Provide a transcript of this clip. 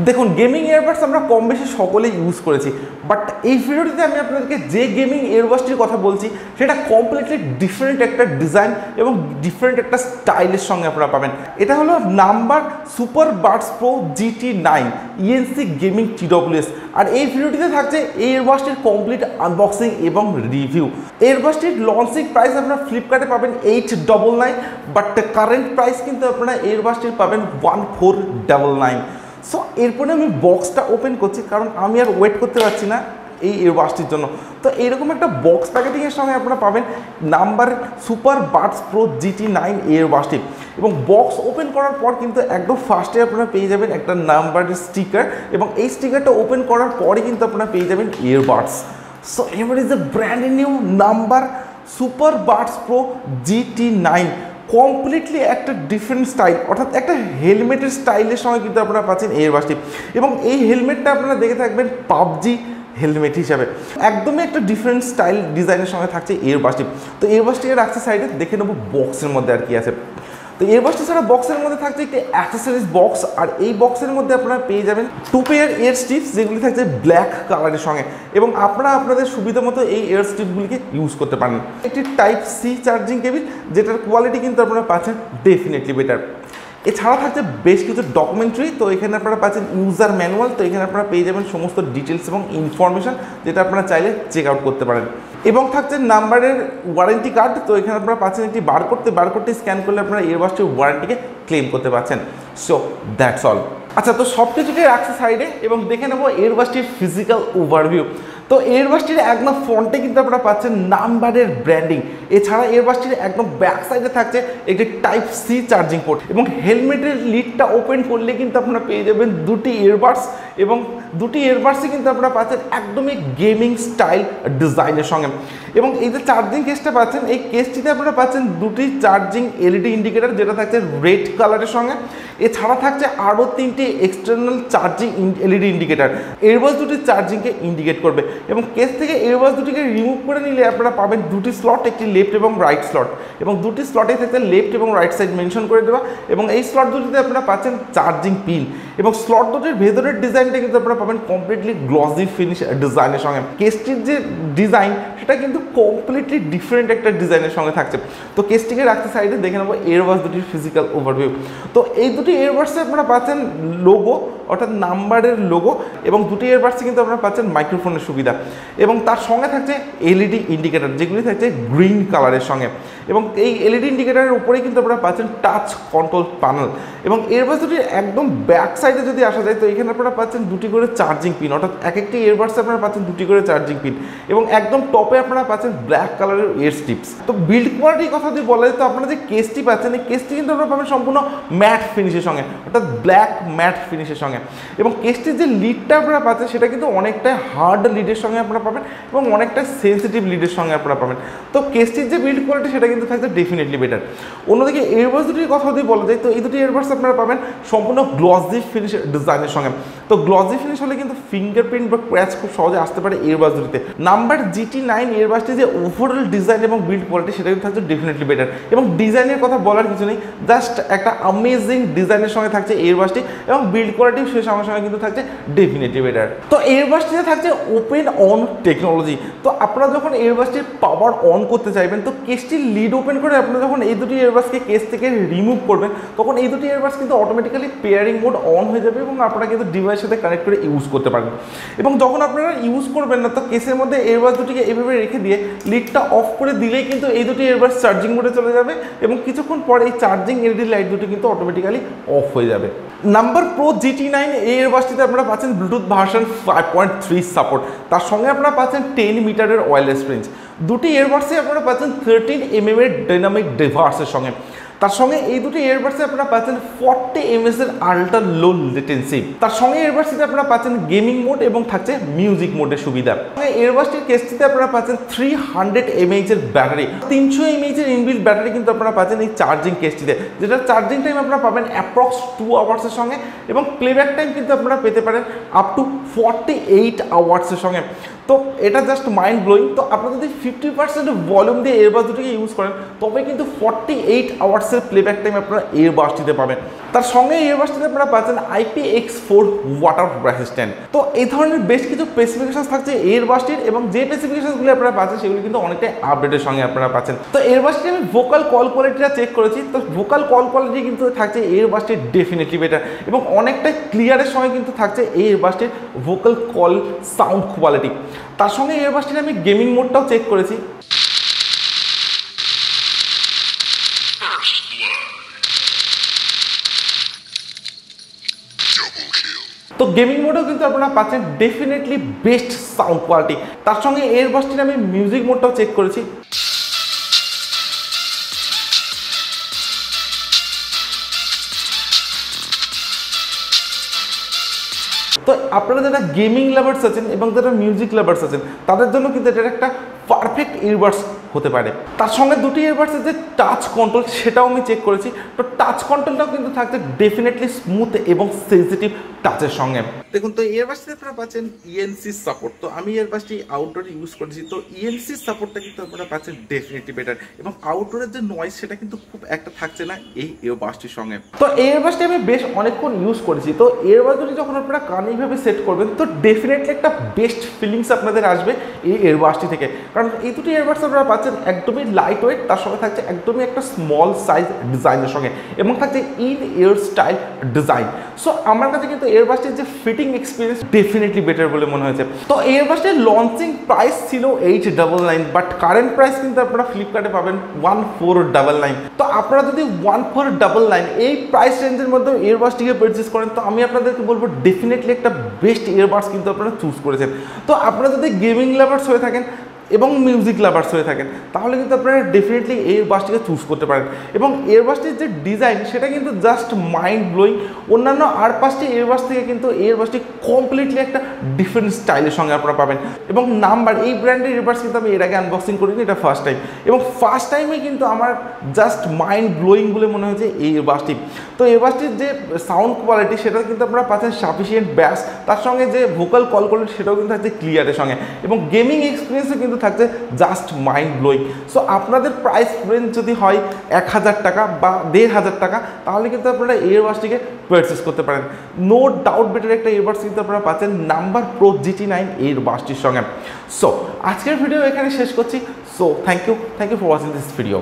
দেখুন gaming earbuds আমরা কম বেশি সকলেই ইউজ করেছি, বাট এই ভিডিওটিতে আমি আপনাদেরকে যে গেমিং ইয়ারবাডসটির কথা বলছি সেটা কমপ্লিটলি ডিফারেন্ট একটা ডিজাইন এবং ডিফারেন্ট একটা স্টাইলের সঙ্গে আপনারা পাবেন। এটা হলো number super Buds pro GT9 ENC gaming TWS। আর এই ভিডিওটিতে থাকছে এই ইয়ারবাডসটির কমপ্লিট আনবক্সিং এবং রিভিউ। ইয়ারবাডসটির লঞ্চিং প্রাইস আপনারা ফ্লিপকার্টে পাবেন 899, বাট কারেন্ট প্রাইস কিন্তু আপনারা ইয়ারবাডসটির পাবেন 1499। সো এরপরে আমি বক্সটা ওপেন করছি, কারণ আমি আর ওয়েট করতে পারছি না এই ইয়ারবাডসটির জন্য। তো এইরকম একটা বক্স প্যাকেটিংয়ের সঙ্গে আপনারা পাবেন number super Buds pro GT9 ইয়ারবাডসটি। এবং বক্স ওপেন করার পর কিন্তু একদম ফার্স্টে আপনারা পেয়ে যাবেন একটা নাম্বারের স্টিকার, এবং এই স্টিকারটা ওপেন করার পরে কিন্তু আপনারা পেয়ে যাবেন ইয়ারবাডস। সো এবার is a brand new number super Buds pro GT9, completely একটা ডিফারেন্ট স্টাইল, অর্থাৎ একটা হেলমেটের স্টাইলের সঙ্গে কিন্তু আপনারা পাচ্ছেন ইয়ারবাডসটি। এবং এই হেলমেটটা আপনারা দেখে থাকবেন পাবজি হেলমেট হিসাবে, একদমই একটা ডিফারেন্ট স্টাইল ডিজাইনের সঙ্গে থাকছে ইয়ারবাডসটি। তো ইয়ারবাডসটিকে রাখছে সাইডে, দেখে নেবো বক্সের মধ্যে আর কি আছে। তো ইয়ারবাডসটি ছাড়া বক্সের মধ্যে থাকছে একটি অ্যাক্সেসরিজ বক্স, আর এই বক্সের মধ্যে আপনারা পেয়ে যাবেন 2 পেয়ার ইয়ার স্ট্রিপস, যেগুলি থাকছে ব্ল্যাক কালারের সঙ্গে, এবং আপনারা আপনাদের সুবিধা মতো এই ইয়ার স্ট্রিপগুলিকে ইউজ করতে পারেন। একটি টাইপ সি চার্জিং কেবিল, যেটার কোয়ালিটি কিন্তু আপনারা পাচ্ছেন ডেফিনেটলি বেটার। এছাড়া থাকছে বেশ কিছু ডকুমেন্টারি, তো এখানে আপনারা পাচ্ছেন ইউজার ম্যানুয়াল, তো এখানে আপনারা পেয়ে যাবেন সমস্ত ডিটেলস এবং ইনফরমেশান, যেটা আপনারা চাইলে চেক আউট করতে পারেন। এবং থাকছে নাম্বারের ওয়ারেন্টি কার্ড, তো এখানে আপনারা পাচ্ছেন একটি বারকোডটি স্ক্যান করলে আপনারা ইয়ারবাডসটির ওয়ারেন্টিকে ক্লেম করতে পারছেন। So that's all. আচ্ছা, তো সব কিছুকে রাখছে সাইডে এবং দেখে নেবো ইয়ারবাডসটির ফিজিক্যাল ওভারভিউ। তো ইয়ারবাডসটির একদম ফ্রন্টে কিন্তু আপনারা পাচ্ছেন নাম্বারের ব্র্যান্ডিং। এছাড়া ইয়ারবাডসটির একদম ব্যাক সাইডে থাকছে একটি টাইপ সি চার্জিং পোর্ট, এবং হেলমেটের লিডটা ওপেন করলে কিন্তু আপনারা পেয়ে যাবেন দুটি ইয়ারবাডস, এবং দুটি ইয়ারবাডসই কিন্তু আপনারা পাচ্ছেন একদমই গেমিং স্টাইল ডিজাইনের সঙ্গে। এবং এই যে চার্জিং কেসটা পাচ্ছেন, এই কেসটিতে আপনারা পাচ্ছেন দুটি চার্জিং LED ইন্ডিকেটার, যেটা থাকছে রেড কালারের সঙ্গে। এছাড়া থাকছে আরও 3টি external charging LED indicator, earbuds দুটি চার্জিংকে ইন্ডিকেট করবে। এবং কেস থেকে ইয়ারবাডস দুটিকে রিমুভ করে নিলে আপনারা পাবেন দুটি স্লট, একটি লেফট এবং রাইট স্লট, এবং দুটি স্লটে থাকছে লেফট এবং রাইট সাইড মেনশন করে দেওয়া। এবং এই স্লট দুটিতে আপনারা পাচ্ছেন চার্জিং পিন, এবং স্লট দুটির ভেতরের ডিজাইনটা কিন্তু আপনারা পাবেন কমপ্লিটলি গ্লসি ফিনিশ ডিজাইনের সঙ্গে। কেসটির যে ডিজাইন সেটা কিন্তু কমপ্লিটলি ডিফারেন্ট একটা ডিজাইনের সঙ্গে থাকছে। তো কেসটিকে রাখতে সাইডে দেখে নেবো ইয়ারবাডস দুটির ফিজিক্যাল ওভারভিউ। তো এই দুটি ইয়ারবাডসে আপনারা পাচ্ছেন লোগো, অর্থাৎ নাম্বারের লোগো, এবং দুটি ইয়ারবাডসে কিন্তু আপনারা পাচ্ছেন মাইক্রোফোনের সুবিধা, এবং তার সঙ্গে থাকছে LED ইন্ডিকেটার, যেগুলি থাকছে গ্রিন কালারের সঙ্গে। এবং এই LED ইন্ডিকেটারের উপরেই কিন্তু আপনারা পাচ্ছেন টাচ কন্ট্রোল প্যানেল। এবং ইয়ারবাডস দুটির একদম ব্যাক সাইডে যদি আসা যায়, তো এখানে আপনারা পাচ্ছেন দুটি করে চার্জিং পিন, অর্থাৎ এক একটি ইয়ারবাডসে আপনারা পাচ্ছেন দুটি করে চার্জিং পিন, এবং একদম টপে আপনারা পাচ্ছেন ব্ল্যাক কালারের ইয়ার স্ট্রিপস। তো বিল্ড কোয়ালিটির কথা যদি বলা যায়, তো আপনারা যে কেসটি পাচ্ছেন, এই কেসটি কিন্তু আপনারা পাবেন সম্পূর্ণ ম্যাট ফিনিশের সঙ্গে, অর্থাৎ ব্ল্যাক ম্যাট ফিনিশের সঙ্গে। এবং কেসটির যে লিডটা আপনারা পাচ্ছেন, সেটা কিন্তু অনেকটাই হার্ড লিডের সঙ্গে আপনারা পাবেন, এবং অনেকটা সেন্সিটিভ লিডের সঙ্গে আপনারা পাবেন। তো কেসটির যে বিল্ড কোয়ালিটি সেটা কিন্তু থাকছে ডেফিনেটলি বেটার। অন্যদিকে ইয়ারবাডস দুটির কথা যদি বলা যায়, তো এই দুটি ইয়ারবাডস আপনারা পাবেন সম্পূর্ণ গ্লসি ফিনিশ ডিজাইনের সঙ্গে। তো গ্লসি ফিনিশ হলে কিন্তু ফিঙ্গারপ্রিন্ট বা ক্র্যাচ খুব সহজে আসতে পারে ইয়ারবাডস দুটিতে। নাম্বার GT9 ইয়ারবাডসটির যে ওভারঅল ডিজাইন এবং বিল্ড কোয়ালিটি সেটা কিন্তু থাকছে ডেফিনেটলি বেটার। এবং ডিজাইনের কথা বলার কিছু নেই, জাস্ট একটা অ্যামেজিং ডিজাইনের সঙ্গে থাকছে ইয়ারবাডসটি, এবং বিল্ড কোয়ালিটি সে সঙ্গে সঙ্গে কিন্তু থাকছে ডেফিনেটলি বেটার। তো ইয়ারবাডসটিতে থাকছে ওপেন অন টেকনোলজি। তো আপনারা যখন ইয়ারবাডসটির পাওয়ার অন করতে চাইবেন, তো কেসটির লিড ওপেন করে আপনারা যখন এই দুটি ইয়ারবাডসকে কেস থেকে রিমুভ করবেন, তখন এই দুটি ইয়ারবাডস কিন্তু অটোমেটিক্যালি পেয়ারিং মোড অন হয়ে যাবে, এবং আপনারা কিন্তু ডিভাইসের সাথে কানেক্ট করে ইউজ করতে পারবেন। এবং যখন আপনারা ইউজ করবেন না, তো কেসের মধ্যে ইয়ারবাডস দুটিকে এইভাবে রেখে দিয়ে লিডটা অফ করে দিলেই কিন্তু এই দুটি ইয়ারবাডস চার্জিং মোডে চলে যাবে, এবং কিছুক্ষণ পর এই চার্জিং LED লাইট দুটি কিন্তু অটোমেটিক্যালি অফ হয়ে যাবে। নাম্বার প্রো GT9 এই ইয়ারবাডসটিতে আপনারা পাচ্ছেন ব্লুটুথ ভার্সন 5.3 সাপোর্ট, তার সঙ্গে আপনারা পাচ্ছেন 10 মিটারের ওয়্যারলেস রেঞ্জ। দুটি ইয়ারবাডসে আপনারা পাচ্ছেন 13 mm এর ডাইনামিক ডিভার্সের সঙ্গে। তার সঙ্গে এই দুটি ইয়ারবাডসে আপনারা পাচ্ছেন 40 ms এর আল্ট্রা লো লেটেন্সি। তার সঙ্গে ইয়ারবাডসটিতে আপনারা পাচ্ছেন গেমিং মোড এবং থাকছে মিউজিক মোডের সুবিধা। ইয়ারবাডসটির কেসটিতে আপনারা পাচ্ছেন 300 mAh এর ব্যাটারি, 300 mAh এর ইনবিল্ট ব্যাটারি কিন্তু আপনারা পাচ্ছেন এই চার্জিং কেসটিতে, যেটা চার্জিং টাইম আপনারা পাবেন অ্যাপ্রক্স 2 আওয়ার্সের সঙ্গে, এবং প্লেব্যাক টাইম কিন্তু আপনারা পেতে পারেন আপ টু 48 আওয়ার্সের সঙ্গে। তো এটা জাস্ট মাইন্ড ব্লোয়িং। তো আপনারা যদি 50% ভলিউম দিয়ে ইয়ারবাডস দুটিকে ইউজ করেন, তবে কিন্তু 48 আওয়ার্সে নয়েসের প্লেব্যাক টাইম আপনারা এয়ারবাডসটিতে পাবেন। তার সঙ্গে এয়ারবাডসটিতে আপনারা পাচ্ছেন IPX4 ওয়াটার রেসিস্ট্যান্ট। তো এই ধরনের বেশ কিছু স্পেসিফিকেশন থাকছে এয়ারবাডসটির, এবং যে স্পেসিফিকেশনগুলো আপনারা পাচ্ছেন সেগুলো কিন্তু অনেকটাই আপডেটের সঙ্গে আপনারা পাচ্ছেন। তো এয়ারবাডসটি আমি ভোকাল কল কোয়ালিটিটা চেক করেছি, তো ভোকাল কল কোয়ালিটি কিন্তু থাকছে এয়ারবাডসটির ডেফিনেটলি বেটার, এবং অনেকটাই ক্লিয়ারের সঙ্গে কিন্তু থাকছে এই এয়ারবাডসটির ভোকাল কল সাউন্ড কোয়ালিটি। তার সঙ্গে এয়ারবাডসটির আমি গেমিং মোডটাও চেক করেছি। তো গেমিং মোডেও কিন্তু আপনারা পাচ্ছেন ডেফিনেটলি বেস্ট সাউন্ড কোয়ালিটি। তার সঙ্গে এয়ারবাডসটির আমি মিউজিক মোডটাও চেক করেছি। তো আপনারা যারা গেমিং লাভার্স আছেন এবং যারা মিউজিক লাভার্স আছেন তাদের জন্য কিন্তু এটা একটা পারফেক্ট ইয়ারবাডস হতে পারে। তার সঙ্গে দুটি ইয়ারবাডসের যে টাচ কন্ট্রোল সেটাও আমি চেক করেছি। তো টাচ কন্ট্রোলটাও কিন্তু থাকছে ডেফিনেটলি স্মুথ এবং সেন্সিটিভ টাচের সঙ্গে। দেখুন, তো ইয়ারবাডসে আপনারা পাচ্ছেন ইএনসি সাপোর্ট। তো আমি ইয়ারবাডসটি আউটডোরে ইউজ করেছি, তো ইএনসি সাপোর্টটা কিন্তু আপনারা পাচ্ছেন ডেফিনেটলি বেটার, এবং আউটডোরের যে নয়েজ সেটা কিন্তু খুব একটা থাকছে না এই ইয়ারবাডসটির সঙ্গে। তো এই ইয়ারবাডসটি আমি বেশ অনেকক্ষণ ইউজ করেছি। তো ইয়ারবাডসটি যখন আপনারা কানে এইভাবে সেট করবেন তো ডেফিনেটলি একটা বেস্ট ফিলিংস আপনাদের আসবে এই ইয়ারবাডসটি থেকে, কারণ এই দুটি ইয়ারবাডস আপনারা পাচ্ছেন একদমই লাইট ওয়েট, তার সঙ্গে থাকছে একদমই একটা স্মল সাইজ ডিজাইনের সঙ্গে, এবং থাকছে in year style design. So আমার কাছে কিন্তু এয়ারবাডসটির যে ফিটিং এক্সপিরিয়েন্স ডেফিনেটলি বেটার বলে মনে হয়েছে। তো এয়ারবাডসটির লঞ্চিং প্রাইস ছিল 899, বাট কারেন্ট প্রাইস কিন্তু আপনারা ফ্লিপকার্টে পাবেন 1499। তো আপনারা যদি 1499 এই প্রাইস রেঞ্জের মধ্যে এয়ারবাডসটিকে পারচেস করেন তো আমি আপনাদেরকে বলবো ডেফিনেটলি একটা বেস্ট এয়ারবাডস কিন্তু আপনারা চুজ করেছেন। তো আপনারা যদি গেমিং লাভার্স হয়ে থাকেন এবং মিউজিক লাভার্স হয়ে থাকেন তাহলে কিন্তু আপনারা ডেফিনেটলি এয়ারবাডসটিকে চুজ করতে পারেন, এবং এয়ারবাডসটির যে ডিজাইন সেটা কিন্তু জাস্ট মাইন্ড ব্লোয়িং। অন্যান্য আর 5টি এয়ারবাডস থেকে কিন্তু এয়ারবাডসটি কমপ্লিটলি একটা ডিফারেন্ট স্টাইলের সঙ্গে আপনারা পাবেন। এবং নাম্বার এই ব্র্যান্ডের এয়ারবাডস কিন্তু আমি এর আগে আনবক্সিং করিনি, এটা ফার্স্ট টাইম, এবং ফার্স্ট টাইমে কিন্তু আমার জাস্ট মাইন্ড ব্লোয়িং বলে মনে হয়েছে এই এয়ারবাডসটি। তো এয়ারবাডসটির যে সাউন্ড কোয়ালিটি সেটা কিন্তু আপনারা পাচ্ছেন সাফিসিয়েন্ট ব্যাস, তার সঙ্গে যে ভোকাল কল কোয়ালিটি সেটাও কিন্তু থাকছে ক্লিয়ারের সঙ্গে, এবং গেমিং এক্সপিরিয়েন্সও কিন্তু থাকছে জাস্ট মাইন্ড ব্লোয়িং। সো আপনাদের প্রাইস রেঞ্জ যদি হয় 1000 টাকা বা 1500 টাকা তাহলে কিন্তু আপনারা এয়ারবাডসটিকে পারচেস করতে পারেন। নো ডাউট বেটার একটা এয়ারবাডস কিন্তু আপনারা পাচ্ছেন নাম্বার প্রো GT9 এয়ারবাডসটির সঙ্গে। সো আজকের ভিডিও এখানে শেষ করছি। So thank you for watching this video.